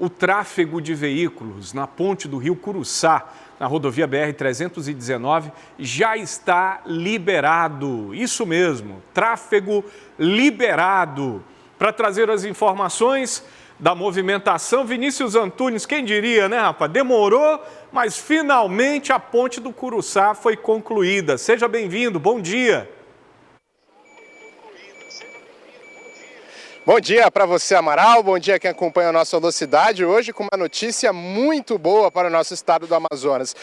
o tráfego de veículos na ponte do Rio Curuçá, na rodovia BR-319, já está liberado. Isso mesmo, tráfego liberado. Para trazer as informações da movimentação, Vinícius Antunes, quem diria, né, rapaz? Demorou, mas finalmente a ponte do Curuçá foi concluída. Seja bem-vindo, bom dia. Bom dia para você, Amaral, bom dia quem acompanha a nossa velocidade, hoje com uma notícia muito boa para o nosso estado do Amazonas.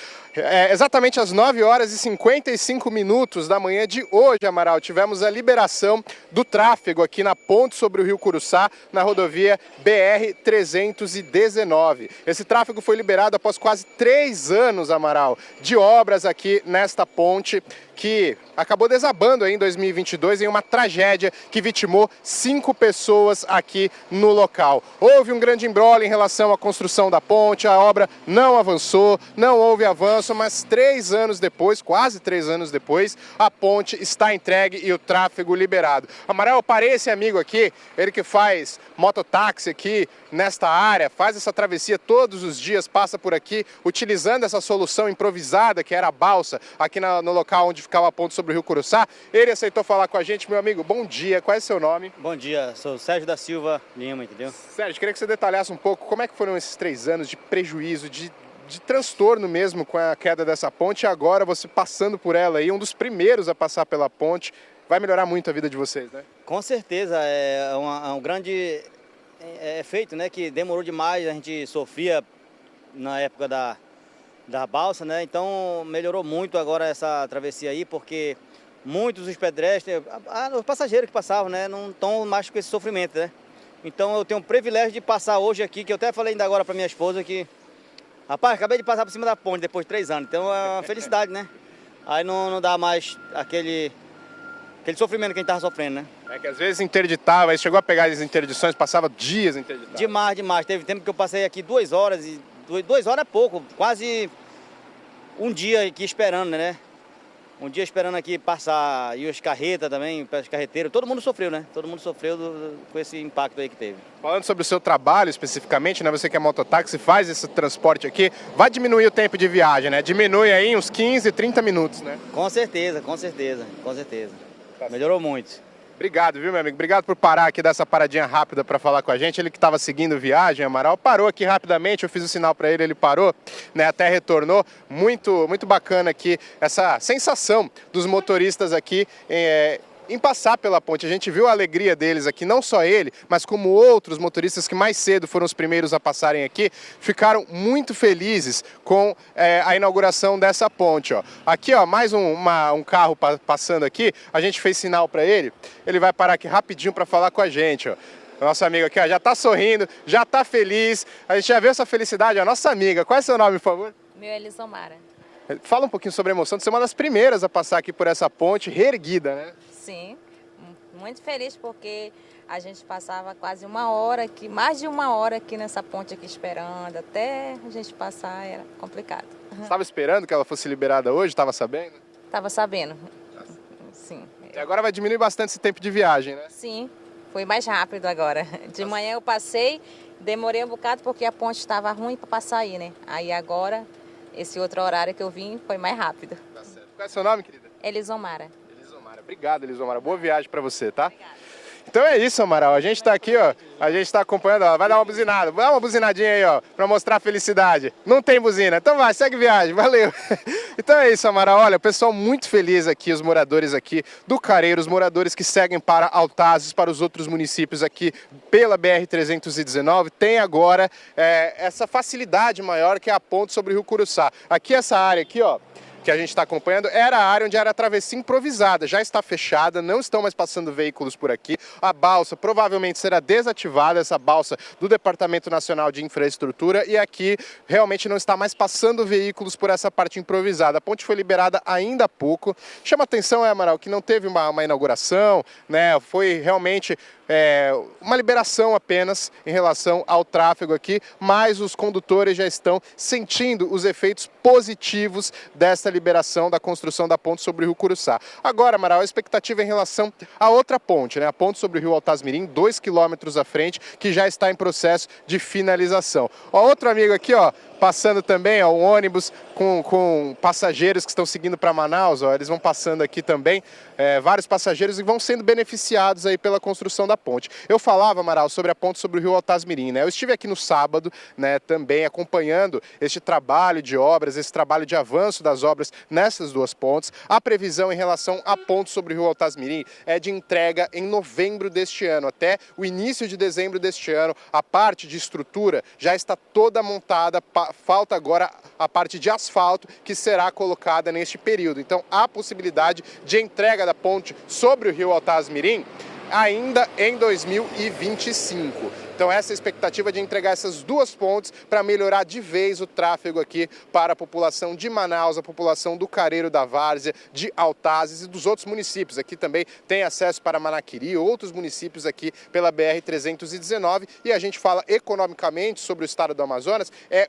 Exatamente às 9 horas e 55 minutos da manhã de hoje, Amaral, tivemos a liberação do tráfego aqui na ponte sobre o Rio Curuçá, na rodovia BR-319. Esse tráfego foi liberado após quase 3 anos, Amaral, de obras aqui nesta ponte, que acabou desabando aí em 2022 em uma tragédia que vitimou 5 pessoas aqui no local. Houve um grande imbróglio em relação à construção da ponte, a obra não avançou, não houve avanço, mas 3 anos depois, quase 3 anos depois, a ponte está entregue e o tráfego liberado. Amaral, parei esse amigo aqui, ele que faz mototáxi aqui nesta área, faz essa travessia todos os dias, passa por aqui, utilizando essa solução improvisada que era a balsa, aqui no local onde ficava a ponte sobre o Rio Curuçá. Ele aceitou falar com a gente. Meu amigo, bom dia, qual é o seu nome? Bom dia, sou Sérgio da Silva Lima, entendeu? Sérgio, queria que você detalhasse um pouco como é que foram esses 3 anos de prejuízo, de transtorno mesmo com a queda dessa ponte, e agora você passando por ela aí, um dos primeiros a passar pela ponte, vai melhorar muito a vida de vocês, né? Com certeza, é um grande efeito, né, que demorou demais, a gente sofria na época da balsa, né, então melhorou muito agora essa travessia aí, porque muitos dos pedestres, os passageiros que passavam, né, não estão mais com esse sofrimento, né. Então eu tenho o privilégio de passar hoje aqui, que eu até falei ainda agora para minha esposa que, rapaz, acabei de passar por cima da ponte depois de 3 anos, então é uma felicidade, né. Aí não dá mais aquele sofrimento que a gente estava sofrendo, né. É que às vezes interditava, aí chegou a pegar as interdições, passava dias interditado. Demais. Teve tempo que eu passei aqui 2 horas, e 2 horas é pouco, quase um dia aqui esperando, né? Um dia esperando aqui passar, e os carretas também, os carreteiros, todo mundo sofreu, né? Todo mundo sofreu com esse impacto aí que teve. Falando sobre o seu trabalho especificamente, né? Você que é mototáxi, faz esse transporte aqui, vai diminuir o tempo de viagem, né? Diminui aí uns 15, 30 minutos, né? Com certeza. Melhorou muito. Obrigado, viu, meu amigo? Obrigado por parar aqui, dar essa paradinha rápida para falar com a gente. Ele que estava seguindo viagem, Amaral, parou aqui rapidamente, eu fiz o sinal para ele, ele parou, né? Até retornou. Muito bacana aqui essa sensação dos motoristas aqui em passar pela ponte. A gente viu a alegria deles aqui, não só ele, mas como outros motoristas que mais cedo foram os primeiros a passarem aqui, ficaram muito felizes com a inauguração dessa ponte, ó. Aqui, ó, mais um carro passando aqui, a gente fez sinal para ele, ele vai parar aqui rapidinho para falar com a gente, ó. Nosso amigo aqui, ó, já está sorrindo, já está feliz, a gente já viu essa felicidade, ó. Nossa amiga, qual é o seu nome, por favor? Meu é Elisomara. Fala um pouquinho sobre a emoção de ser uma das primeiras a passar aqui por essa ponte reerguida, né? Sim, muito feliz porque a gente passava quase 1 hora aqui, mais de 1 hora aqui nessa ponte aqui esperando, até a gente passar era complicado. Você estava esperando que ela fosse liberada hoje? Estava sabendo? Estava sabendo, sim. E agora vai diminuir bastante esse tempo de viagem, né? Sim, foi mais rápido agora. De manhã eu passei, demorei um bocado porque a ponte estava ruim para passar aí, né? Aí agora, esse outro horário que eu vim foi mais rápido. Tá certo. Qual é o seu nome, querida? Elisomara. Obrigado, Elisomara. Boa viagem para você, tá? Obrigada. Então é isso, Amaral. A gente tá aqui, ó. A gente tá acompanhando, ó. Vai dar uma buzinada. Dá uma buzinadinha aí, ó, para mostrar a felicidade. Não tem buzina. Então vai, segue viagem. Valeu. Então é isso, Amaral. Olha, o pessoal muito feliz aqui, os moradores aqui do Careiro, os moradores que seguem para Altazes, para os outros municípios aqui pela BR-319, tem agora essa facilidade maior que é a ponte sobre o Rio Curuçá. Aqui essa área aqui, ó, que a gente está acompanhando, era a área onde era a travessia improvisada, já está fechada, não estão mais passando veículos por aqui. A balsa provavelmente será desativada, essa balsa do Departamento Nacional de Infraestrutura, e aqui realmente não está mais passando veículos por essa parte improvisada. A ponte foi liberada ainda há pouco. Chama atenção, Amaral, que não teve uma inauguração, né? Foi realmente uma liberação apenas em relação ao tráfego aqui, mas os condutores já estão sentindo os efeitos positivos dessa liberação da construção da ponte sobre o Rio Curuçá. Agora, Amaral, a expectativa é em relação à outra ponte, né? A ponte sobre o Rio Altasmirim, 2 quilômetros à frente, que já está em processo de finalização. Ó, outro amigo aqui, ó, passando também, ó, um ônibus com passageiros que estão seguindo para Manaus, ó, eles vão passando aqui também, vários passageiros, e vão sendo beneficiados aí pela construção da ponte. Eu falava, Amaral, sobre a ponte sobre o Rio Altasmirim, né? Eu estive aqui no sábado, né, também acompanhando este trabalho de obras, esse trabalho de avanço das obras nessas duas pontes. A previsão em relação à ponte sobre o Rio Altasmirim é de entrega em novembro deste ano, até o início de dezembro deste ano. A parte de estrutura já está toda montada, falta agora a parte de asfalto que será colocada neste período. Então há possibilidade de entrega da ponte sobre o Rio Altasmirim ainda em 2025. Então essa é a expectativa de entregar essas duas pontes para melhorar de vez o tráfego aqui para a população de Manaus, a população do Careiro da Várzea, de Altazes e dos outros municípios. Aqui também tem acesso para Manaquiri, outros municípios aqui pela BR-319. E a gente fala economicamente sobre o estado do Amazonas, é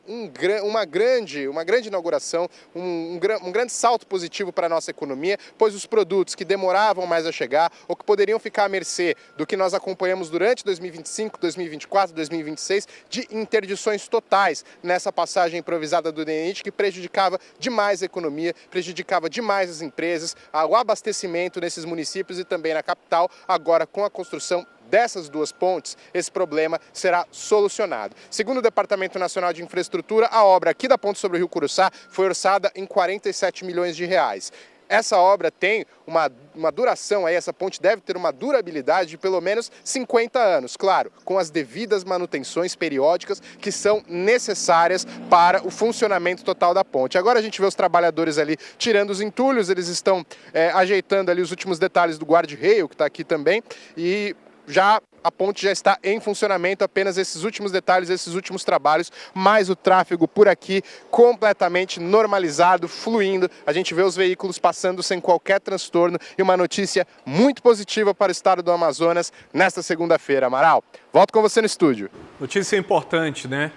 uma grande inauguração, um grande salto positivo para a nossa economia, pois os produtos que demoravam mais a chegar ou que poderiam ficar à mercê do que nós acompanhamos durante 2025, 2024, 2026, de interdições totais nessa passagem improvisada do DENIT, que prejudicava demais a economia, prejudicava demais as empresas, o abastecimento nesses municípios e também na capital. Agora, com a construção dessas duas pontes, esse problema será solucionado. Segundo o Departamento Nacional de Infraestrutura, a obra aqui da ponte sobre o Rio Curuçá foi orçada em 47 milhões de reais. Essa obra tem uma duração, aí essa ponte deve ter uma durabilidade de pelo menos 50 anos, claro, com as devidas manutenções periódicas que são necessárias para o funcionamento total da ponte. Agora a gente vê os trabalhadores ali tirando os entulhos, eles estão ajeitando ali os últimos detalhes do guarda-reio, que está aqui também, e a ponte já está em funcionamento, apenas esses últimos detalhes, esses últimos trabalhos, mas o tráfego por aqui completamente normalizado, fluindo. A gente vê os veículos passando sem qualquer transtorno e uma notícia muito positiva para o estado do Amazonas nesta segunda-feira. Amaral, volto com você no estúdio. Notícia importante, né?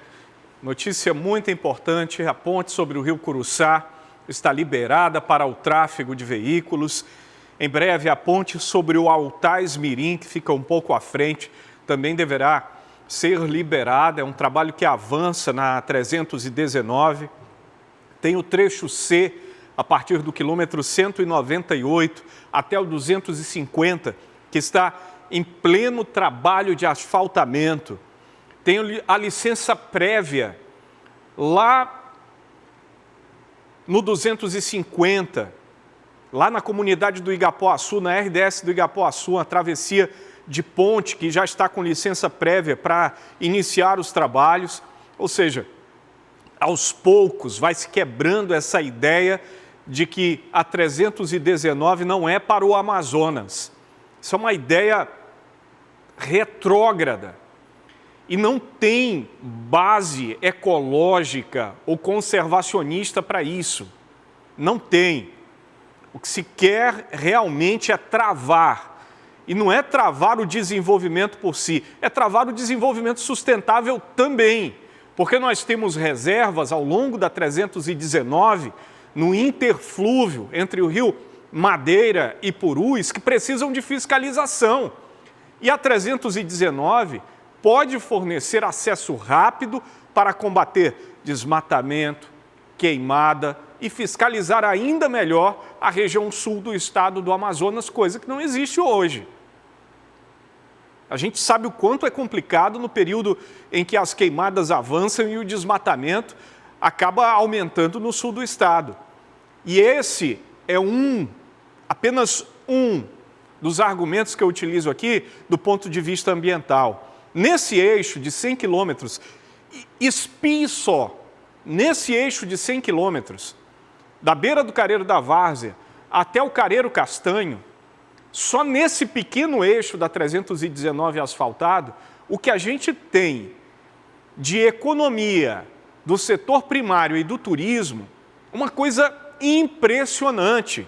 Notícia muito importante, a ponte sobre o Rio Curuçá está liberada para o tráfego de veículos. Em breve, a ponte sobre o Altasmirim, que fica um pouco à frente, também deverá ser liberada. É um trabalho que avança na 319. Tem o trecho C, a partir do quilômetro 198 até o 250, que está em pleno trabalho de asfaltamento. Tem a licença prévia lá no 250, lá na comunidade do Igapoaçu, na RDS do Igapoaçu, uma travessia de ponte que já está com licença prévia para iniciar os trabalhos. Ou seja, aos poucos vai se quebrando essa ideia de que a 319 não é para o Amazonas. Isso é uma ideia retrógrada e não tem base ecológica ou conservacionista para isso. Não tem. O que se quer realmente é travar. E não é travar o desenvolvimento por si, é travar o desenvolvimento sustentável também. Porque nós temos reservas ao longo da 319, no interflúvio entre o rio Madeira e Purus, que precisam de fiscalização. E a 319 pode fornecer acesso rápido para combater desmatamento, queimada, e fiscalizar ainda melhor a região sul do estado do Amazonas, coisa que não existe hoje. A gente sabe o quanto é complicado no período em que as queimadas avançam e o desmatamento acaba aumentando no sul do estado. E esse é apenas um dos argumentos que eu utilizo aqui do ponto de vista ambiental. Nesse eixo de 100 quilômetros, espie só, nesse eixo de 100 quilômetros, da beira do Careiro da Várzea até o Careiro Castanho, só nesse pequeno eixo da 319 asfaltado, o que a gente tem de economia do setor primário e do turismo, uma coisa impressionante.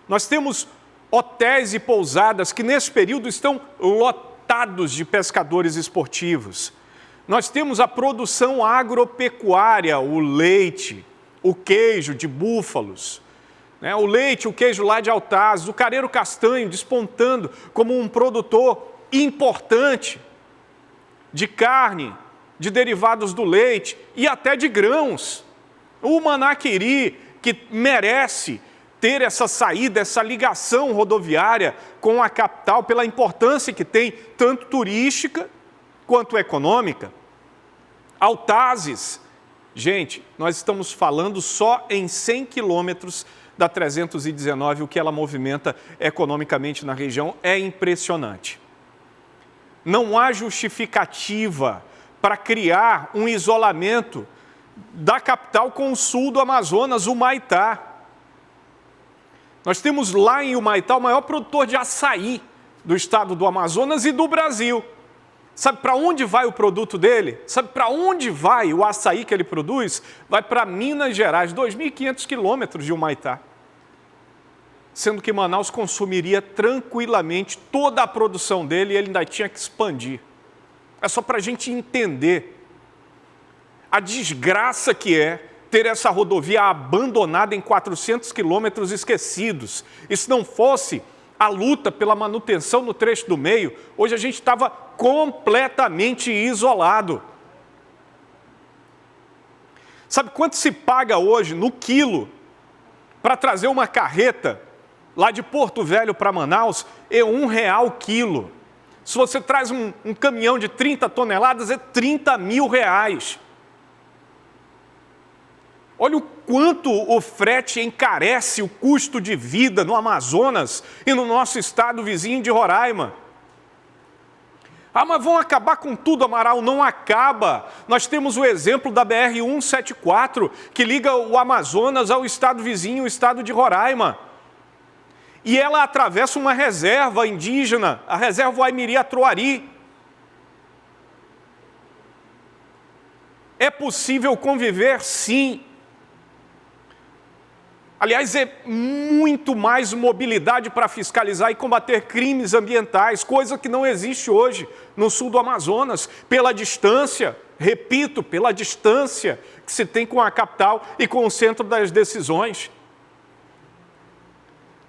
Nós temos hotéis e pousadas que nesse período estão lotados de pescadores esportivos. Nós temos a produção agropecuária, o leite, o queijo de búfalos, né? O leite, o queijo lá de Altazes, o careiro castanho despontando como um produtor importante de carne, de derivados do leite e até de grãos. O Manaquiri, que merece ter essa saída, essa ligação rodoviária com a capital pela importância que tem, tanto turística quanto econômica. Altazes, gente, nós estamos falando só em 100 quilômetros da 319, o que ela movimenta economicamente na região é impressionante. Não há justificativa para criar um isolamento da capital com o sul do Amazonas, Humaitá. Nós temos lá em Humaitá o maior produtor de açaí do estado do Amazonas e do Brasil. Sabe para onde vai o produto dele? Sabe para onde vai o açaí que ele produz? Vai para Minas Gerais, 2.500 quilômetros de Humaitá. Sendo que Manaus consumiria tranquilamente toda a produção dele e ele ainda tinha que expandir. É só para a gente entender a desgraça que é ter essa rodovia abandonada em 400 quilômetros esquecidos. E se não fosse a luta pela manutenção no trecho do meio, hoje a gente estava completamente isolado. Sabe quanto se paga hoje no quilo para trazer uma carreta lá de Porto Velho para Manaus? É R$1 o quilo. Se você traz um caminhão de 30 toneladas, é R$30 mil. Olha o quanto o frete encarece o custo de vida no Amazonas e no nosso estado vizinho de Roraima. Ah, mas vão acabar com tudo, Amaral? Não acaba. Nós temos o exemplo da BR-174, que liga o Amazonas ao estado vizinho, o estado de Roraima. E ela atravessa uma reserva indígena, a reserva Waimiri-Atuari. É possível conviver, sim. Aliás, é muito mais mobilidade para fiscalizar e combater crimes ambientais, coisa que não existe hoje no sul do Amazonas, pela distância, repito, pela distância que se tem com a capital e com o centro das decisões.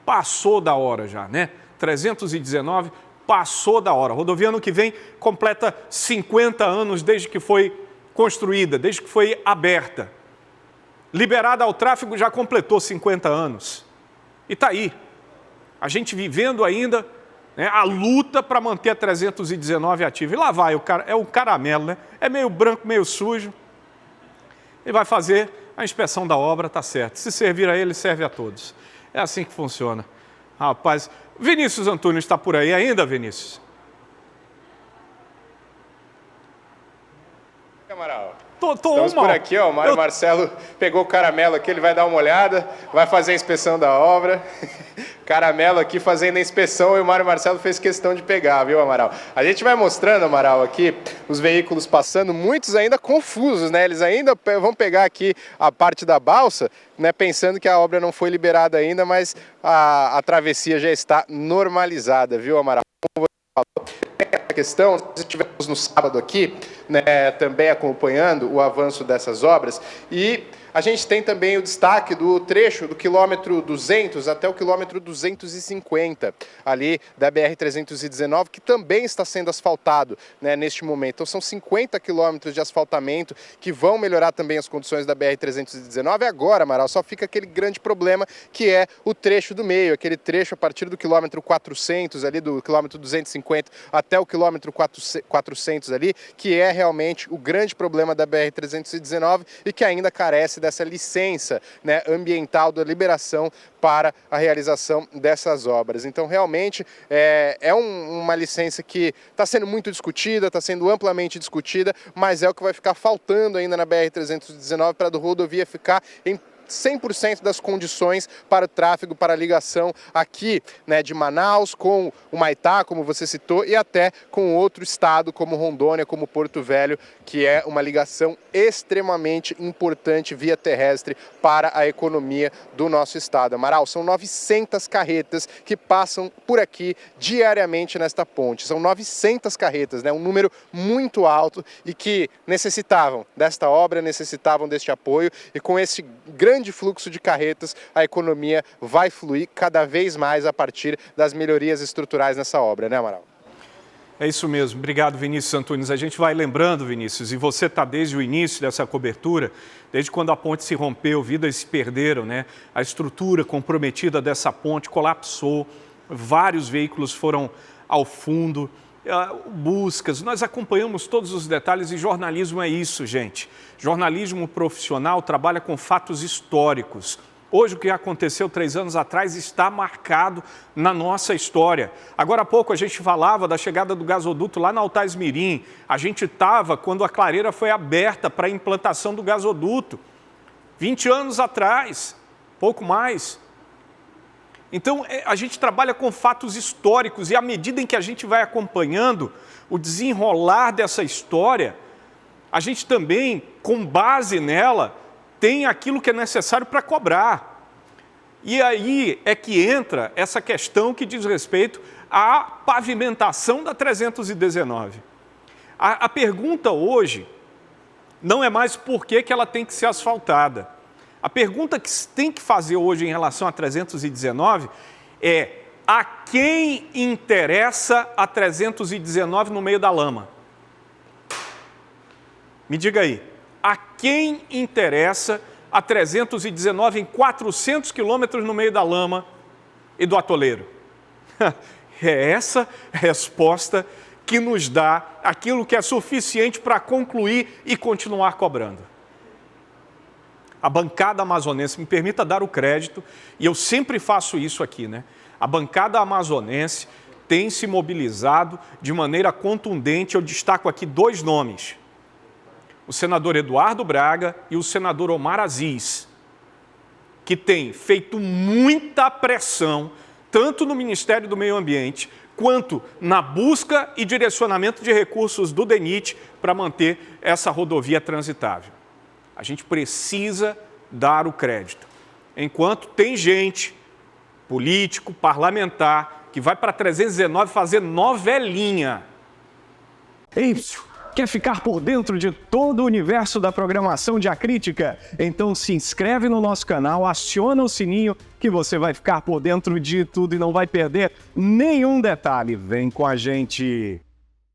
Passou da hora já, né? 319, passou da hora. A rodovia ano que vem completa 50 anos desde que foi construída, desde que foi aberta. Liberada ao tráfego já completou 50 anos. E está aí, a gente vivendo ainda, né, a luta para manter a 319 ativa. E lá vai, é o caramelo, né? É meio branco, meio sujo. Ele vai fazer a inspeção da obra, está certo. Se servir a ele, serve a todos. É assim que funciona. Rapaz, Vinícius Antônio está por aí ainda, Vinícius? Amaral. Estamos por aqui, ó, o Mário Marcelo pegou o caramelo aqui, ele vai dar uma olhada, vai fazer a inspeção da obra. Caramelo aqui fazendo a inspeção e o Mário Marcelo fez questão de pegar, viu, Amaral? A gente vai mostrando, Amaral, aqui os veículos passando, muitos ainda confusos, né? Eles ainda vão pegar aqui a parte da balsa, né? Pensando que a obra não foi liberada ainda, mas a travessia já está normalizada, viu, Amaral? Como você falou, a questão, nós estivemos no sábado aqui, né, também acompanhando o avanço dessas obras, e a gente tem também o destaque do trecho do quilômetro 200 até o quilômetro 250, ali da BR-319, que também está sendo asfaltado, né, neste momento. Então são 50 quilômetros de asfaltamento que vão melhorar também as condições da BR-319. Agora, Amaral, só fica aquele grande problema que é o trecho do meio, aquele trecho a partir do quilômetro 400, ali do quilômetro 250 até o quilômetro 400 ali, que é realmente o grande problema da BR-319 e que ainda carece dessa licença, né, ambiental, da liberação para a realização dessas obras. Então, realmente, uma licença que está sendo muito discutida, está sendo amplamente discutida, mas é o que vai ficar faltando ainda na BR-319 para a rodovia ficar em 100% das condições para o tráfego, para a ligação aqui, né, de Manaus com o Maitá, como você citou, e até com outro estado como Rondônia, como Porto Velho, que é uma ligação extremamente importante via terrestre para a economia do nosso estado. Amaral, são 900 carretas que passam por aqui diariamente nesta ponte. São 900 carretas, né? Um número muito alto e que necessitavam desta obra, necessitavam deste apoio, e com esse grande fluxo de carretas, a economia vai fluir cada vez mais a partir das melhorias estruturais nessa obra, né, Amaral? É isso mesmo. Obrigado, Vinícius Antunes. A gente vai lembrando, Vinícius, e você está desde o início dessa cobertura, desde quando a ponte se rompeu, vidas se perderam, né? A estrutura comprometida dessa ponte colapsou, vários veículos foram ao fundo, buscas. Nós acompanhamos todos os detalhes e jornalismo é isso, gente. Jornalismo profissional trabalha com fatos históricos. Hoje, o que aconteceu 3 anos atrás está marcado na nossa história. Agora há pouco a gente falava da chegada do gasoduto lá na Altais Mirim. A gente estava quando a clareira foi aberta para a implantação do gasoduto. 20 anos atrás, pouco mais. Então, a gente trabalha com fatos históricos e à medida em que a gente vai acompanhando o desenrolar dessa história, a gente também, com base nela, tem aquilo que é necessário para cobrar. E aí é que entra essa questão que diz respeito à pavimentação da 319. A pergunta hoje não é mais por que ela tem que ser asfaltada. A pergunta que se tem que fazer hoje em relação à 319 é: a quem interessa a 319 no meio da lama? Me diga aí. A quem interessa a 319 em 400 quilômetros no meio da lama e do atoleiro? É essa resposta que nos dá aquilo que é suficiente para concluir e continuar cobrando. A bancada amazonense, me permita dar o crédito, e eu sempre faço isso aqui, né? A bancada amazonense tem se mobilizado de maneira contundente. Eu destaco aqui 2 nomes. O senador Eduardo Braga e o senador Omar Aziz, que têm feito muita pressão, tanto no Ministério do Meio Ambiente, quanto na busca e direcionamento de recursos do DENIT para manter essa rodovia transitável. A gente precisa dar o crédito. Enquanto tem gente, político, parlamentar, que vai para 319 fazer novelinha. Quer ficar por dentro de todo o universo da programação de A Crítica? Então se inscreve no nosso canal, aciona o sininho que você vai ficar por dentro de tudo e não vai perder nenhum detalhe. Vem com a gente!